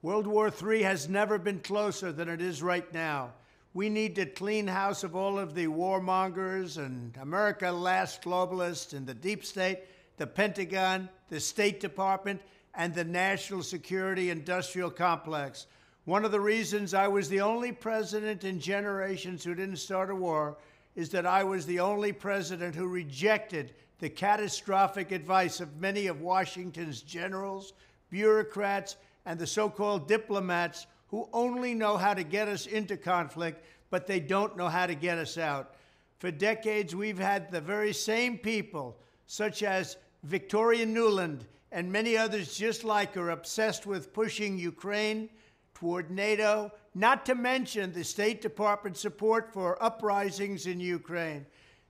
World War III has never been closer than it is right now. We need to clean house of all of the warmongers and America last globalists in the deep state, the Pentagon, the State Department, and the national security industrial complex. One of the reasons I was the only president in generations who didn't start a war is that I was the only president who rejected the catastrophic advice of many of Washington's generals, bureaucrats, and the so-called diplomats who only know how to get us into conflict, but they don't know how to get us out. For decades, we've had the very same people, such as Victoria Nuland and many others just like her, obsessed with pushing Ukraine toward NATO, not to mention the State Department support for uprisings in Ukraine.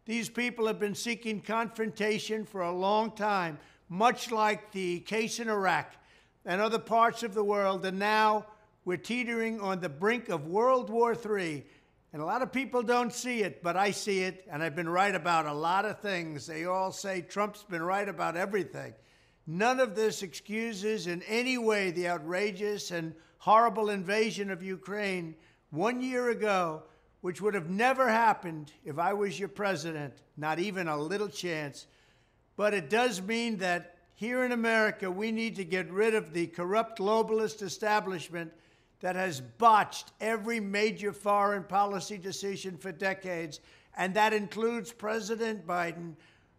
These people have been seeking confrontation for a long time, much like the case in Iraq and other parts of the world, and now we're teetering on the brink of World War III. And a lot of people don't see it, but I see it, and I've been right about a lot of things. They all say Trump's been right about everything. None of this excuses in any way the outrageous and horrible invasion of Ukraine 1 year ago, which would have never happened if I was your president, not even a little chance. But it does mean that here in America, we need to get rid of the corrupt globalist establishment that has botched every major foreign policy decision for decades, and that includes President Biden,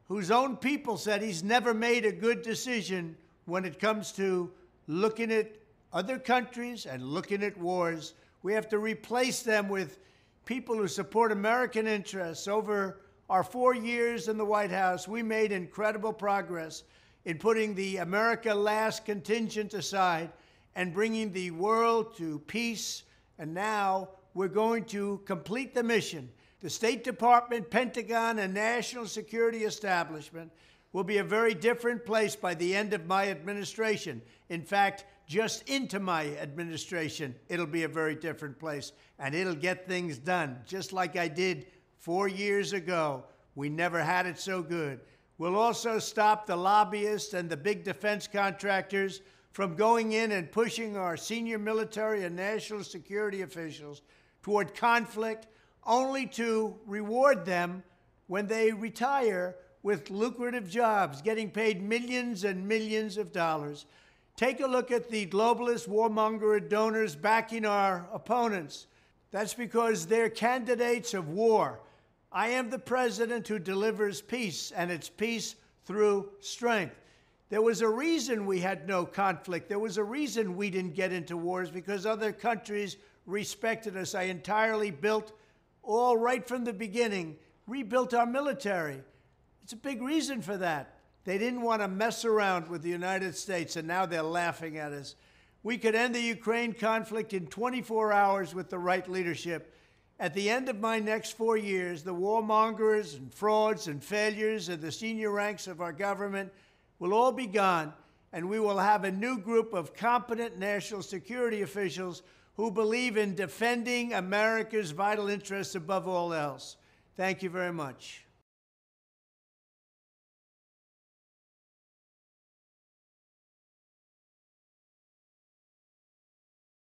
whose own people said he's never made a good decision when it comes to looking at other countries and looking at wars. We have to replace them with people who support American interests. Over our 4 years in the White House, we made incredible progress in putting the America Last contingent aside and bringing the world to peace. And now we're going to complete the mission. The State Department, Pentagon, and national security establishment will be a very different place by the end of my administration. In fact, just into my administration, it'll be a very different place, and it'll get things done, just like I did 4 years ago. We never had it so good. We'll also stop the lobbyists and the big defense contractors from going in and pushing our senior military and national security officials toward conflict, only to reward them when they retire with lucrative jobs, getting paid millions and millions of dollars. Take a look at the globalist warmonger donors backing our opponents. That's because they're candidates of war. I am the president who delivers peace, and it's peace through strength. There was a reason we had no conflict. There was a reason we didn't get into wars, because other countries respected us. I entirely built, all right from the beginning, rebuilt our military. It's a big reason for that. They didn't want to mess around with the United States, and now they're laughing at us. We could end the Ukraine conflict in 24 hours with the right leadership. At the end of my next 4 years, the warmongers and frauds and failures of the senior ranks of our government will all be gone, and we will have a new group of competent national security officials who believe in defending America's vital interests above all else. Thank you very much.